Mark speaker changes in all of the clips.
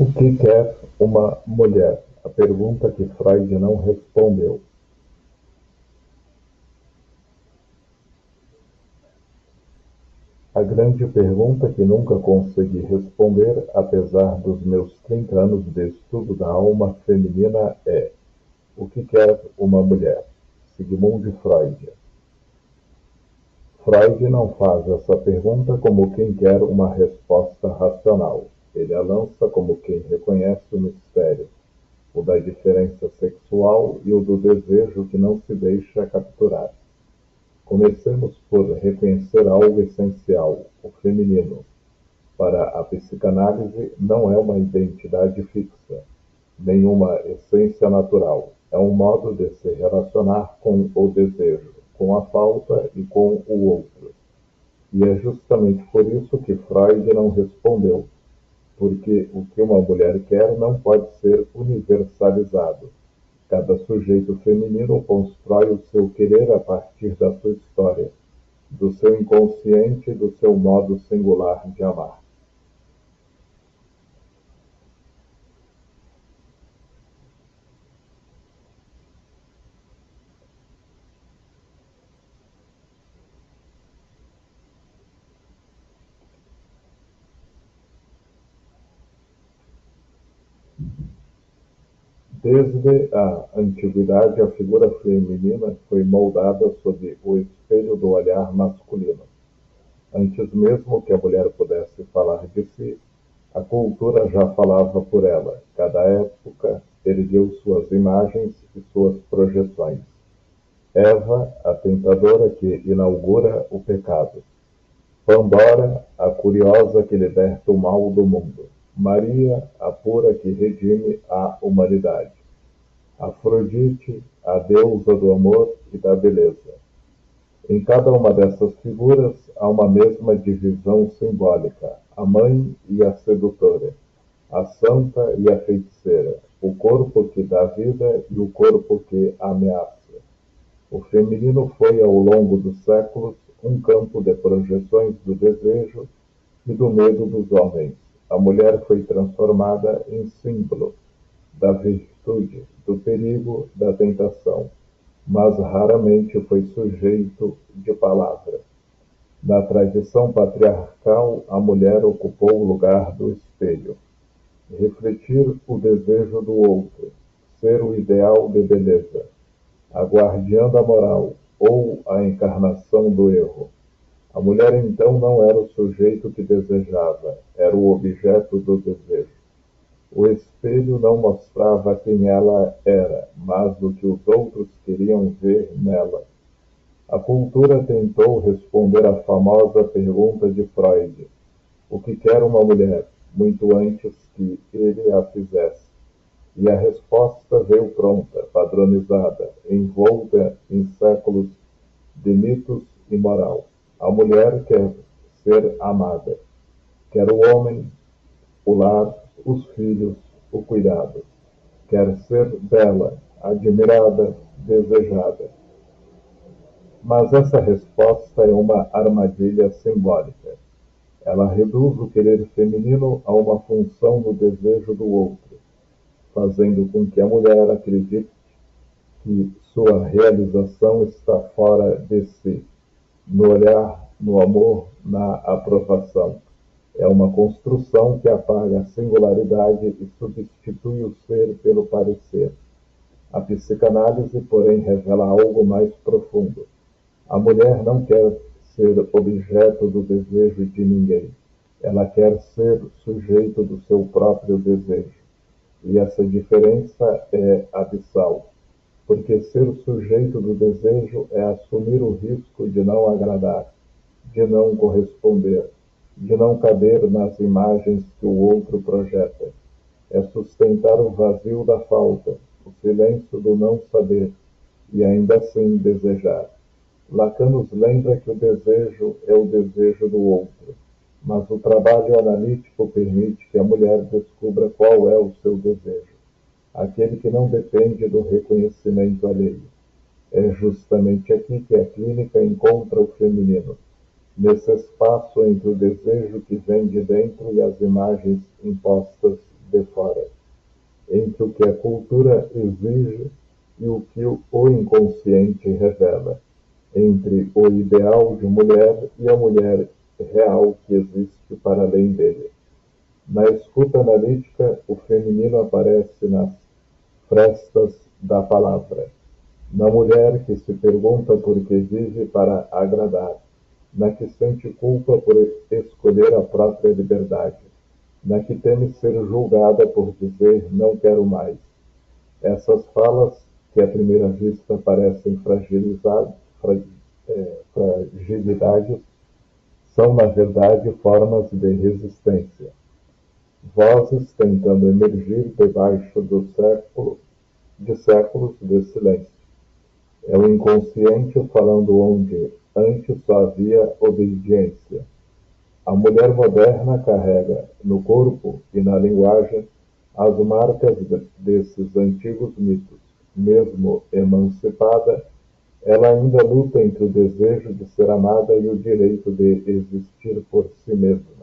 Speaker 1: O que quer uma mulher? A pergunta que Freud não respondeu. A grande pergunta que nunca consegui responder, apesar dos meus 30 anos de estudo da alma feminina, é: o que quer uma mulher? Sigmund Freud. Freud não faz essa pergunta como quem quer uma resposta racional. Ele a lança como quem reconhece o mistério, o da diferença sexual e o do desejo que não se deixa capturar. Comecemos por reconhecer algo essencial: o feminino. Para a psicanálise, não é uma identidade fixa, nem uma essência natural. É um modo de se relacionar com o desejo, com a falta e com o outro. E é justamente por isso que Freud não respondeu, porque o que uma mulher quer não pode ser universalizado. Cada sujeito feminino constrói o seu querer a partir da sua história, do seu inconsciente e do seu modo singular de amar. Desde a antiguidade, a figura feminina foi moldada sob o espelho do olhar masculino. Antes mesmo que a mulher pudesse falar de si, a cultura já falava por ela. Cada época ergueu suas imagens e suas projeções. Eva, a tentadora que inaugura o pecado. Pandora, a curiosa que liberta o mal do mundo. Maria, a pura que redime a humanidade. Afrodite, a deusa do amor e da beleza. Em cada uma dessas figuras há uma mesma divisão simbólica: a mãe e a sedutora, a santa e a feiticeira, o corpo que dá vida e o corpo que ameaça. O feminino foi, ao longo dos séculos, um campo de projeções do desejo e do medo dos homens. A mulher foi transformada em símbolo da virtude, do perigo, da tentação, mas raramente foi sujeito de palavra. Na tradição patriarcal, a mulher ocupou o lugar do espelho, refletir o desejo do outro, ser o ideal de beleza, a guardiã da moral ou a encarnação do erro. A mulher então não era o sujeito que desejava, era o objeto do desejo. O espelho não mostrava quem ela era, mas o que os outros queriam ver nela. A cultura tentou responder à famosa pergunta de Freud: o que quer uma mulher? Muito antes que ele a fizesse. E a resposta veio pronta, padronizada, envolta em séculos de mitos e moral. A mulher quer ser amada, quer o homem, o lar, os filhos, o cuidado. Quer ser bela, admirada, desejada. Mas essa resposta é uma armadilha simbólica. Ela reduz o querer feminino a uma função no desejo do outro, fazendo com que a mulher acredite que sua realização está fora de si, no olhar, no amor, na aprovação. É uma construção que apaga a singularidade e substitui o ser pelo parecer. A psicanálise, porém, revela algo mais profundo. A mulher não quer ser objeto do desejo de ninguém. Ela quer ser sujeito do seu próprio desejo. E essa diferença é abissal, porque ser sujeito do desejo é assumir o risco de não agradar, de não corresponder, de não caber nas imagens que o outro projeta. É sustentar o vazio da falta, o silêncio do não saber, e ainda assim desejar. Lacan nos lembra que o desejo é o desejo do outro, mas o trabalho analítico permite que a mulher descubra qual é o seu desejo, aquele que não depende do reconhecimento alheio. É justamente aqui que a clínica encontra o feminino, nesse espaço entre o desejo que vem de dentro e as imagens impostas de fora, entre o que a cultura exige e o que o inconsciente revela, entre o ideal de mulher e a mulher real que existe para além dele. Na escuta analítica, o feminino aparece nas frestas da palavra, na mulher que se pergunta por que vive para agradar, na que sente culpa por escolher a própria liberdade, na que teme ser julgada por dizer não quero mais. Essas falas, que à primeira vista parecem fragilidades, são na verdade formas de resistência, vozes tentando emergir debaixo de séculos de silêncio. É o inconsciente falando onde antes só havia obediência. A mulher moderna carrega no corpo e na linguagem as marcas desses antigos mitos. Mesmo emancipada, ela ainda luta entre o desejo de ser amada e o direito de existir por si mesma.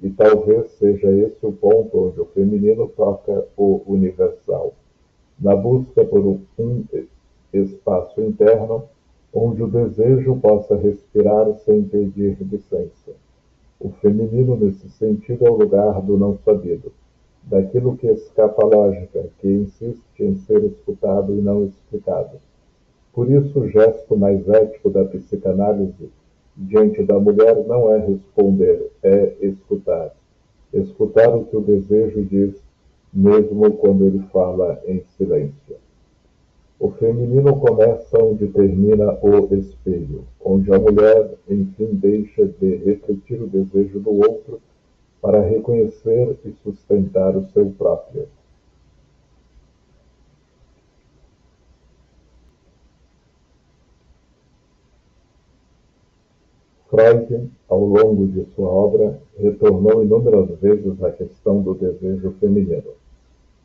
Speaker 1: E talvez seja esse o ponto onde o feminino toca o universal, na busca por um espaço interno onde o desejo possa respirar sem pedir licença. O feminino, nesse sentido, é o lugar do não sabido, daquilo que escapa à lógica, que insiste em ser escutado e não explicado. Por isso, o gesto mais ético da psicanálise diante da mulher não é responder, é escutar. Escutar o que o desejo diz, mesmo quando ele fala em silêncio. O feminino começa onde termina o espelho, onde a mulher, enfim, deixa de refletir o desejo do outro para reconhecer e sustentar o seu próprio. Freud, ao longo de sua obra, retornou inúmeras vezes à questão do desejo feminino,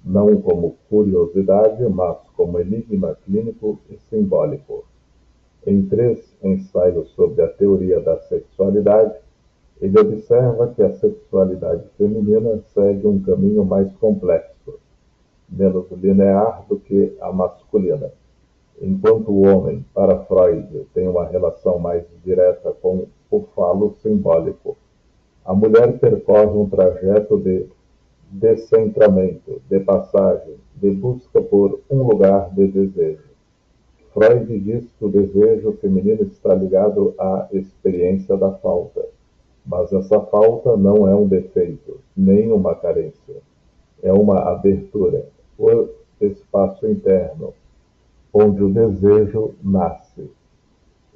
Speaker 1: não como curiosidade, mas como enigma clínico e simbólico. Em 3 ensaios sobre a teoria da sexualidade, ele observa que a sexualidade feminina segue um caminho mais complexo, menos linear do que a masculina. Enquanto o homem, para Freud, tem uma relação mais direta com o falo simbólico, a mulher percorre um trajeto de descentramento, de passagem, de busca por um lugar de desejo. Freud diz que o desejo feminino está ligado à experiência da falta, mas essa falta não é um defeito, nem uma carência. É uma abertura, o espaço interno, onde o desejo nasce,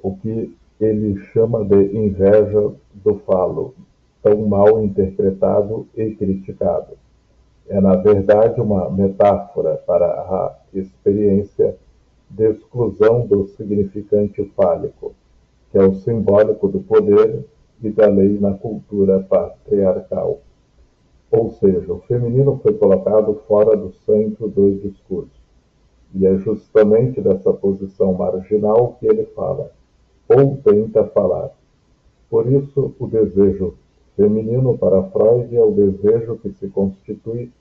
Speaker 1: o que ele chama de inveja do falo, tão mal interpretado e criticado. É, na verdade, uma metáfora para a experiência de exclusão do significante fálico, que é o simbólico do poder e da lei na cultura patriarcal. Ou seja, o feminino foi colocado fora do centro do discurso. E é justamente dessa posição marginal que ele fala, ou tenta falar. Por isso, o desejo feminino para Freud é o desejo que se constitui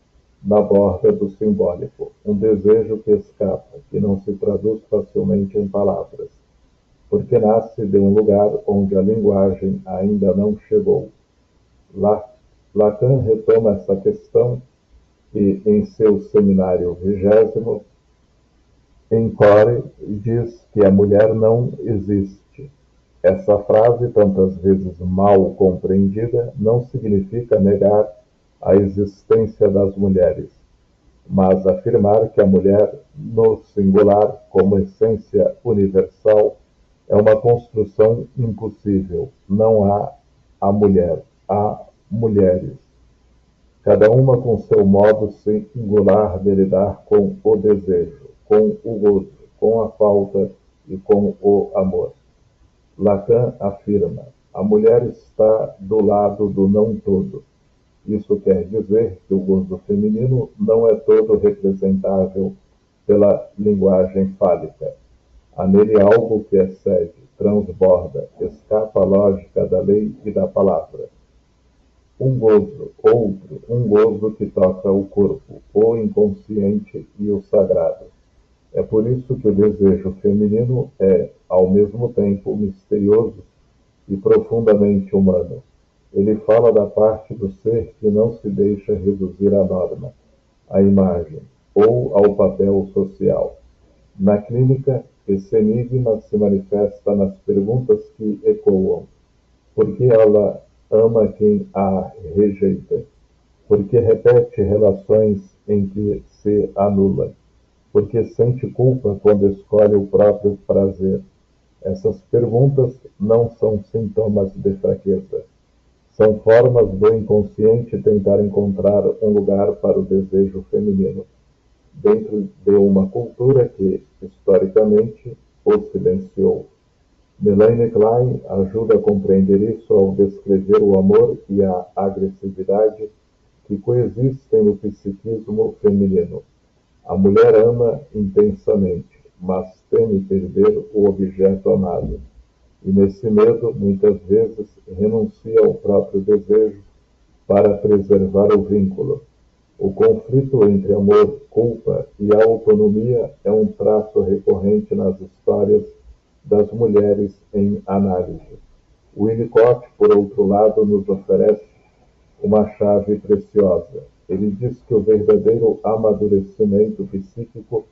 Speaker 1: na borda do simbólico, um desejo que escapa, que não se traduz facilmente em palavras, porque nasce de um lugar onde a linguagem ainda não chegou. Lacan retoma essa questão e, em seu seminário 20º, Encore diz que a mulher não existe. Essa frase, tantas vezes mal compreendida, não significa negar a existência das mulheres, mas afirmar que a mulher, no singular, como essência universal, é uma construção impossível. Não há a mulher, há mulheres, cada uma com seu modo singular de lidar com o desejo, com o gozo, com a falta e com o amor. Lacan afirma: a mulher está do lado do não todo. Isso quer dizer que o gozo feminino não é todo representável pela linguagem fálica. Há nele algo que excede, transborda, escapa à lógica da lei e da palavra. um gozo que toca o corpo, o inconsciente e o sagrado. É por isso que o desejo feminino é, ao mesmo tempo, misterioso e profundamente humano. Ele fala da parte do ser que não se deixa reduzir à norma, à imagem ou ao papel social. Na clínica, esse enigma se manifesta nas perguntas que ecoam: por que ela ama quem a rejeita? Por que repete relações em que se anula? Por que sente culpa quando escolhe o próprio prazer? Essas perguntas não são sintomas de fraqueza. São formas do inconsciente tentar encontrar um lugar para o desejo feminino, dentro de uma cultura que, historicamente, o silenciou. Melanie Klein ajuda a compreender isso ao descrever o amor e a agressividade que coexistem no psiquismo feminino. A mulher ama intensamente, mas teme perder o objeto amado. E nesse medo, muitas vezes, renuncia ao próprio desejo para preservar o vínculo. O conflito entre amor, culpa e autonomia é um traço recorrente nas histórias das mulheres em análise. Winnicott, por outro lado, nos oferece uma chave preciosa. Ele diz que o verdadeiro amadurecimento psíquico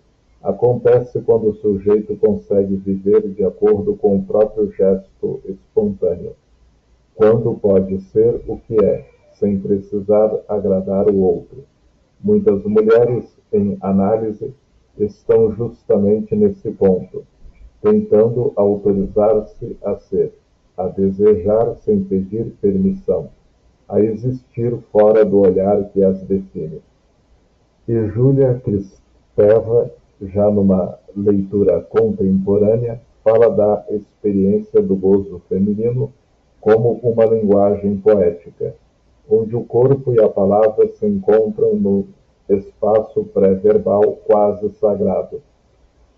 Speaker 1: acontece quando o sujeito consegue viver de acordo com o próprio gesto espontâneo, quando pode ser o que é, sem precisar agradar o outro. Muitas mulheres, em análise, estão justamente nesse ponto, tentando autorizar-se a ser, a desejar sem pedir permissão, a existir fora do olhar que as define. E Júlia Kristeva, já numa leitura contemporânea, fala da experiência do gozo feminino como uma linguagem poética, onde o corpo e a palavra se encontram no espaço pré-verbal quase sagrado.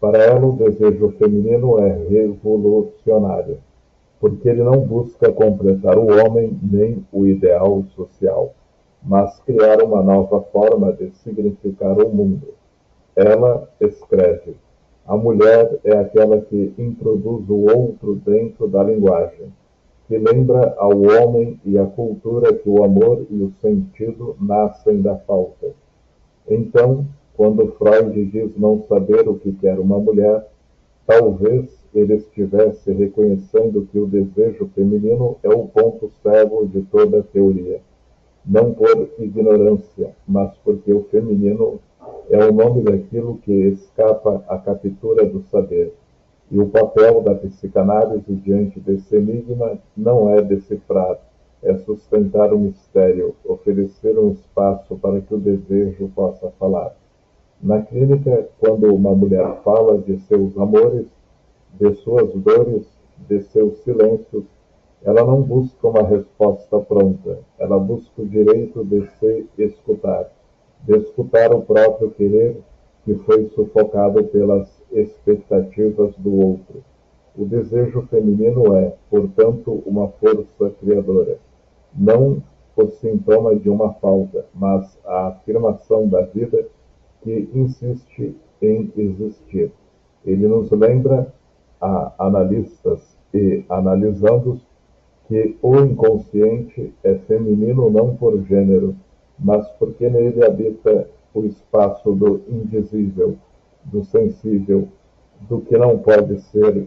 Speaker 1: Para ela, o desejo feminino é revolucionário, porque ele não busca completar o homem nem o ideal social, mas criar uma nova forma de significar o mundo. Ela escreve: a mulher é aquela que introduz o outro dentro da linguagem, que lembra ao homem e à cultura que o amor e o sentido nascem da falta. Então, quando Freud diz não saber o que quer uma mulher, talvez ele estivesse reconhecendo que o desejo feminino é o ponto cego de toda a teoria, não por ignorância, mas porque o feminino é o nome daquilo que escapa à captura do saber. E o papel da psicanálise diante desse enigma não é decifrar, é sustentar o mistério, oferecer um espaço para que o desejo possa falar. Na clínica, quando uma mulher fala de seus amores, de suas dores, de seus silêncios, ela não busca uma resposta pronta, ela busca o direito de se escutar, de escutar o próprio querer que foi sufocado pelas expectativas do outro. O desejo feminino é, portanto, uma força criadora, não o sintoma de uma falta, mas a afirmação da vida que insiste em existir. Ele nos lembra, a analistas e analisandos, que o inconsciente é feminino não por gênero, mas porque nele habita o espaço do indizível, do sensível, do que não pode ser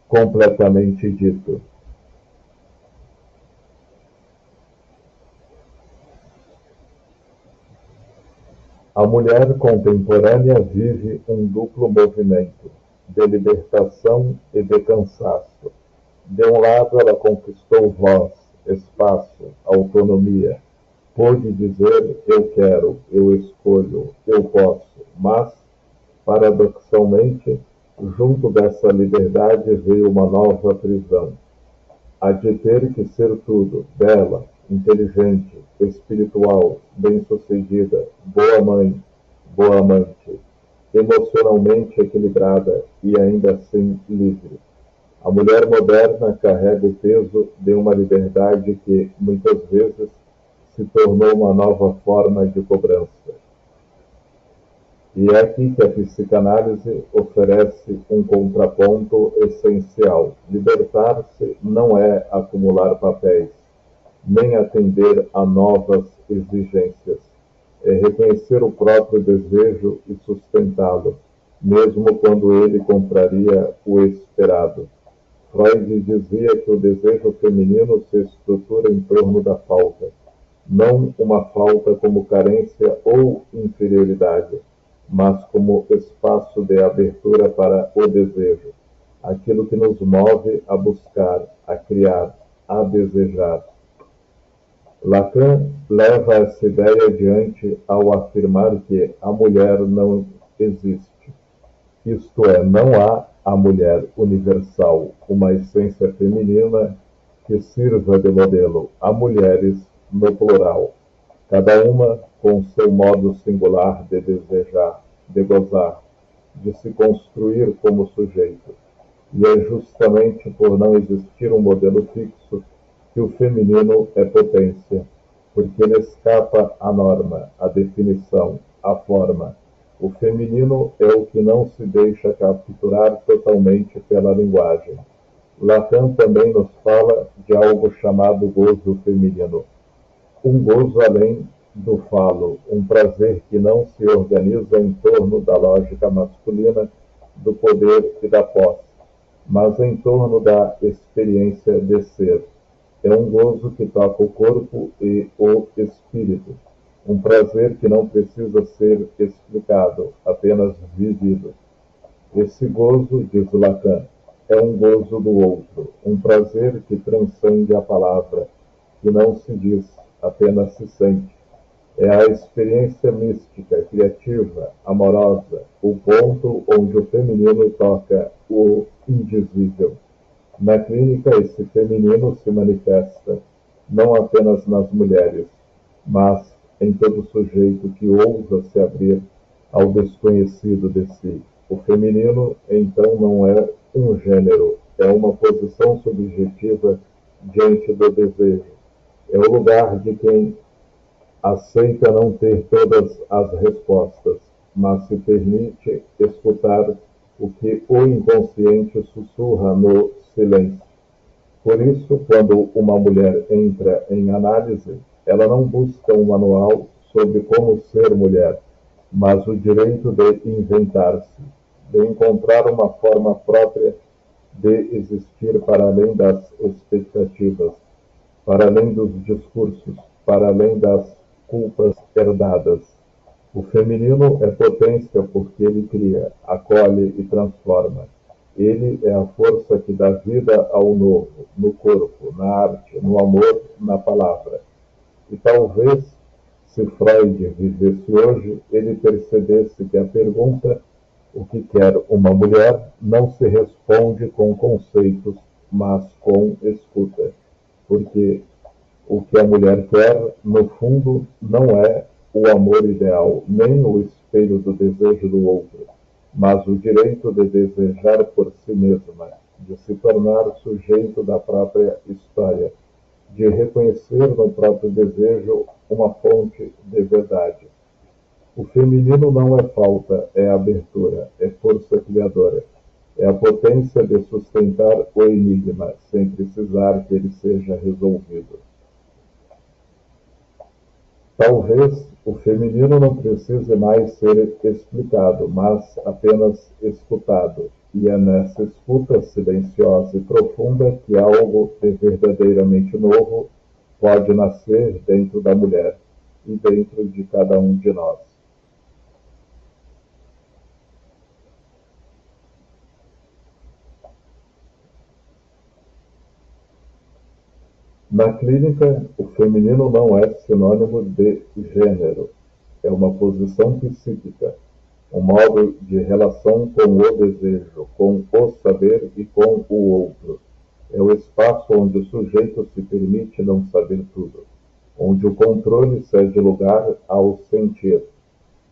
Speaker 1: completamente dito. A mulher contemporânea vive um duplo movimento, de libertação e de cansaço. De um lado, ela conquistou voz, espaço, autonomia. Pôde dizer: eu quero, eu escolho, eu posso. Mas, paradoxalmente, junto dessa liberdade veio uma nova prisão. A de ter que ser tudo: bela, inteligente, espiritual, bem-sucedida, boa mãe, boa amante, emocionalmente equilibrada e ainda assim livre. A mulher moderna carrega o peso de uma liberdade que, muitas vezes, se tornou uma nova forma de cobrança. E é aqui que a psicanálise oferece um contraponto essencial. Libertar-se não é acumular papéis, nem atender a novas exigências. É reconhecer o próprio desejo e sustentá-lo, mesmo quando ele contraria o esperado. Freud dizia que o desejo feminino se estrutura em torno da falta, não uma falta como carência ou inferioridade, mas como espaço de abertura para o desejo, aquilo que nos move a buscar, a criar, a desejar. Lacan leva essa ideia adiante ao afirmar que a mulher não existe. Isto é, não há a mulher universal, uma essência feminina que sirva de modelo. Há mulheres no plural, cada uma com seu modo singular de desejar, de gozar, de se construir como sujeito. E é justamente por não existir um modelo fixo que o feminino é potência, porque ele escapa à norma, à definição, à forma. O feminino é o que não se deixa capturar totalmente pela linguagem. Lacan também nos fala de algo chamado gozo feminino. Um gozo além do falo, um prazer que não se organiza em torno da lógica masculina, do poder e da posse, mas em torno da experiência de ser. É um gozo que toca o corpo e o espírito, um prazer que não precisa ser explicado, apenas vivido. Esse gozo, diz Lacan, é um gozo do outro, um prazer que transcende a palavra, que não se diz, apenas se sente. É a experiência mística, criativa, amorosa, o ponto onde o feminino toca o indizível. Na clínica, esse feminino se manifesta não apenas nas mulheres, mas em todo sujeito que ousa se abrir ao desconhecido de si. O feminino, então, não é um gênero, é uma posição subjetiva diante do desejo. É o lugar de quem aceita não ter todas as respostas, mas se permite escutar o que o inconsciente sussurra no silêncio. Por isso, quando uma mulher entra em análise, ela não busca um manual sobre como ser mulher, mas o direito de inventar-se, de encontrar uma forma própria de existir para além das expectativas, para além dos discursos, para além das culpas herdadas. O feminino é potência porque ele cria, acolhe e transforma. Ele é a força que dá vida ao novo, no corpo, na arte, no amor, na palavra. E talvez, se Freud vivesse hoje, ele percebesse que a pergunta o que quer uma mulher não se responde com conceitos, mas com escuta. Porque o que a mulher quer, no fundo, não é o amor ideal, nem o espelho do desejo do outro, mas o direito de desejar por si mesma, de se tornar sujeito da própria história, de reconhecer no próprio desejo uma fonte de verdade. O feminino não é falta, é abertura, é força criadora, é a potência de sustentar o enigma, sem precisar que ele seja resolvido. Talvez o feminino não precise mais ser explicado, mas apenas escutado. E é nessa escuta silenciosa e profunda que algo de verdadeiramente novo pode nascer dentro da mulher e dentro de cada um de nós. Na clínica, o feminino não é sinônimo de gênero. É uma posição psíquica, um modo de relação com o desejo, com o saber e com o outro. É o espaço onde o sujeito se permite não saber tudo, onde o controle cede lugar ao sentir,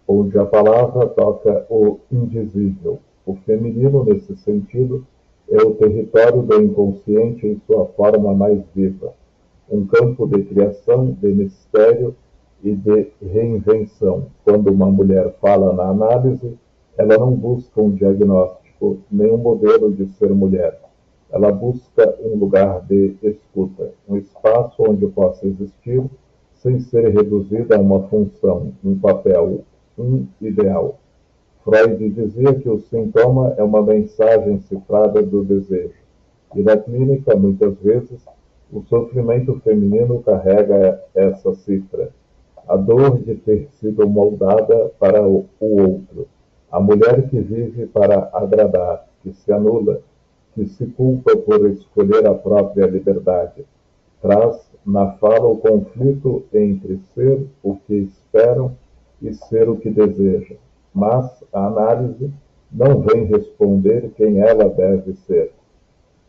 Speaker 1: onde a palavra toca o indizível. O feminino, nesse sentido, É o território do inconsciente em sua forma mais viva, um campo de criação, de mistério e de reinvenção. Quando uma mulher fala na análise, ela não busca um diagnóstico, nem um modelo de ser mulher. Ela busca um lugar de escuta, um espaço onde possa existir sem ser reduzida a uma função, um papel, um ideal. Freud dizia que o sintoma é uma mensagem cifrada do desejo. E na clínica, muitas vezes, o sofrimento feminino carrega essa cifra. A dor de ter sido moldada para o outro. A mulher que vive para agradar, que se anula, que se culpa por escolher a própria liberdade. Traz na fala o conflito entre ser o que esperam e ser o que desejam. Mas a análise não vem responder quem ela deve ser.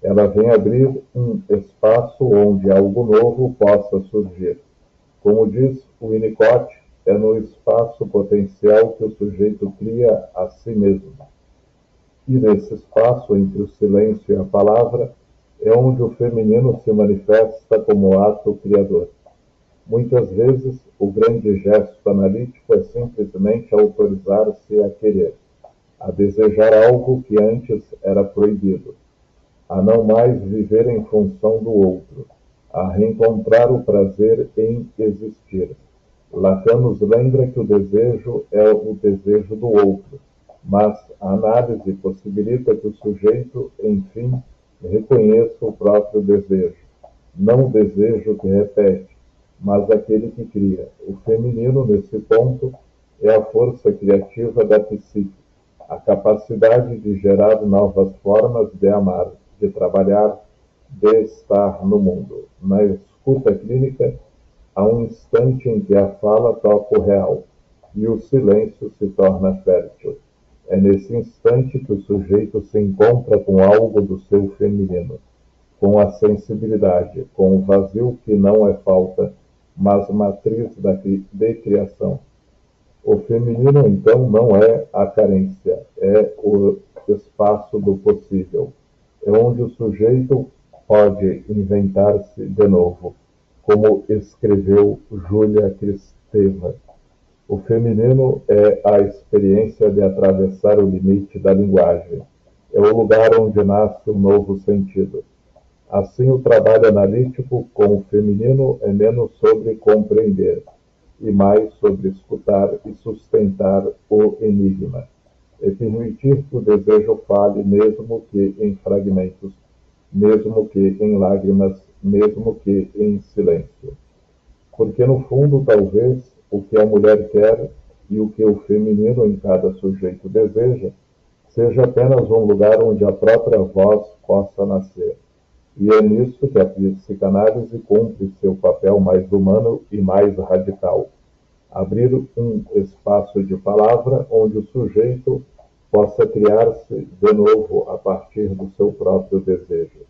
Speaker 1: Ela vem abrir um espaço onde algo novo possa surgir. Como diz o Winnicott, é no espaço potencial que o sujeito cria a si mesmo. E nesse espaço entre o silêncio e a palavra é onde o feminino se manifesta como ato criador. Muitas vezes, o grande gesto analítico é simplesmente autorizar-se a querer, a desejar algo que antes era proibido, a não mais viver em função do outro, a reencontrar o prazer em existir. Lacan nos lembra que o desejo é o desejo do outro, mas a análise possibilita que o sujeito, enfim, reconheça o próprio desejo. Não o desejo que repete, mas aquele que cria. O feminino, nesse ponto, é a força criativa da psique, a capacidade de gerar novas formas de amar, de trabalhar, de estar no mundo. Na escuta clínica, há um instante em que a fala toca o real e o silêncio se torna fértil. É nesse instante que o sujeito se encontra com algo do seu feminino, com a sensibilidade, com o vazio que não é falta, mas matriz de criação. O feminino, então, não é a carência, é o espaço do possível. É onde o sujeito pode inventar-se de novo, como escreveu Júlia Kristeva. O feminino é a experiência de atravessar o limite da linguagem. É o lugar onde nasce um novo sentido. Assim, o trabalho analítico com o feminino é menos sobre compreender e mais sobre escutar e sustentar o enigma. É permitir que o desejo fale, mesmo que em fragmentos, mesmo que em lágrimas, mesmo que em silêncio. Porque, no fundo, talvez, o que a mulher quer e o que o feminino em cada sujeito deseja seja apenas um lugar onde a própria voz possa nascer. E é nisso que a psicanálise cumpre seu papel mais humano e mais radical. Abrir um espaço de palavra onde o sujeito possa criar-se de novo a partir do seu próprio desejo.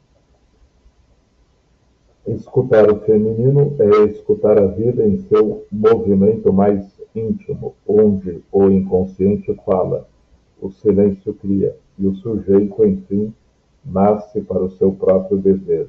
Speaker 1: Escutar o feminino é escutar a vida em seu movimento mais íntimo, onde o inconsciente fala, o silêncio cria, e o sujeito, enfim, nasce para o seu próprio desejo.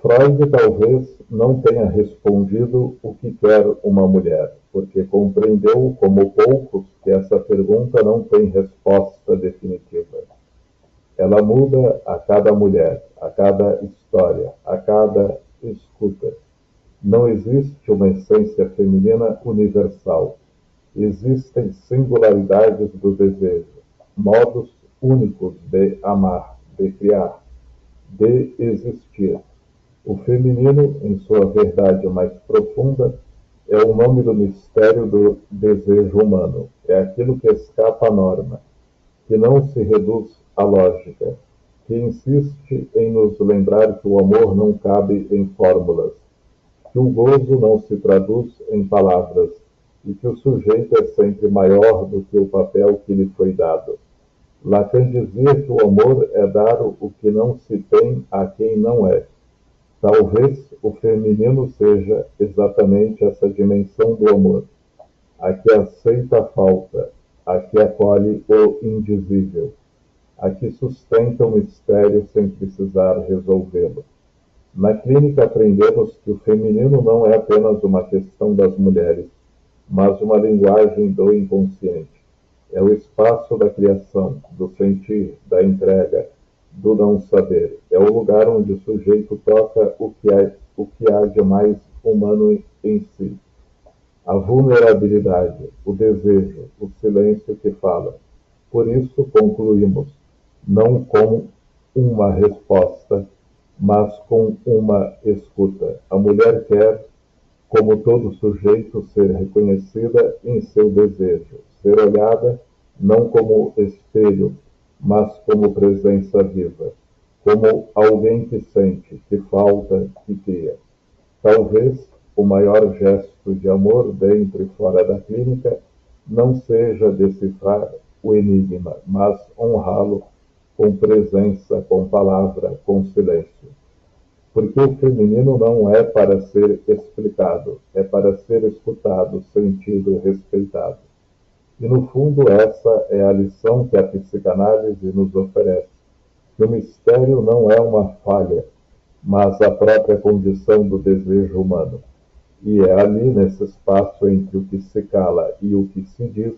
Speaker 1: Freud talvez não tenha respondido o que quer uma mulher, porque compreendeu, como poucos, que essa pergunta não tem resposta definitiva. Ela muda a cada mulher, a cada história, a cada escuta. Não existe uma essência feminina universal. Existem singularidades do desejo, modos únicos de amar, de criar, de existir. O feminino, em sua verdade mais profunda, é o nome do mistério do desejo humano. É aquilo que escapa à norma, que não se reduz à lógica, que insiste em nos lembrar que o amor não cabe em fórmulas, que o gozo não se traduz em palavras e que o sujeito é sempre maior do que o papel que lhe foi dado. Lacan dizia que o amor é dar o que não se tem a quem não é. Talvez o feminino seja exatamente essa dimensão do amor. a que aceita a falta, a que acolhe o indizível, a que sustenta o mistério sem precisar resolvê-lo. Na clínica aprendemos que o feminino não é apenas uma questão das mulheres, mas uma linguagem do inconsciente. É o espaço da criação, do sentir, da entrega, do não saber. É o lugar onde o sujeito toca o que há de mais humano em si. A vulnerabilidade, o desejo, o silêncio que fala. Por isso concluímos, não com uma resposta, mas com uma escuta. A mulher quer, como todo sujeito, ser reconhecida em seu desejo, ser olhada não como espelho, mas como presença viva, como alguém que sente, que falta, que cria. Talvez o maior gesto de amor dentro e fora da clínica não seja decifrar o enigma, mas honrá-lo com presença, com palavra, com silêncio. Porque o feminino não é para ser explicado, é para ser escutado, sentido, respeitado. E no fundo essa é a lição que a psicanálise nos oferece, que o mistério não é uma falha, mas a própria condição do desejo humano. E é ali, nesse espaço entre o que se cala e o que se diz,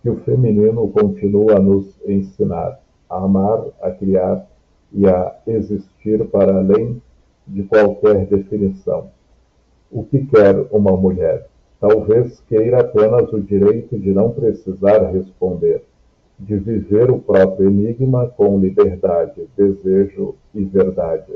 Speaker 1: que o feminino continua a nos ensinar a amar, a criar e a existir para além de qualquer definição. O que quer uma mulher? Talvez queira apenas o direito de não precisar responder, de viver o próprio enigma com liberdade, desejo e verdade.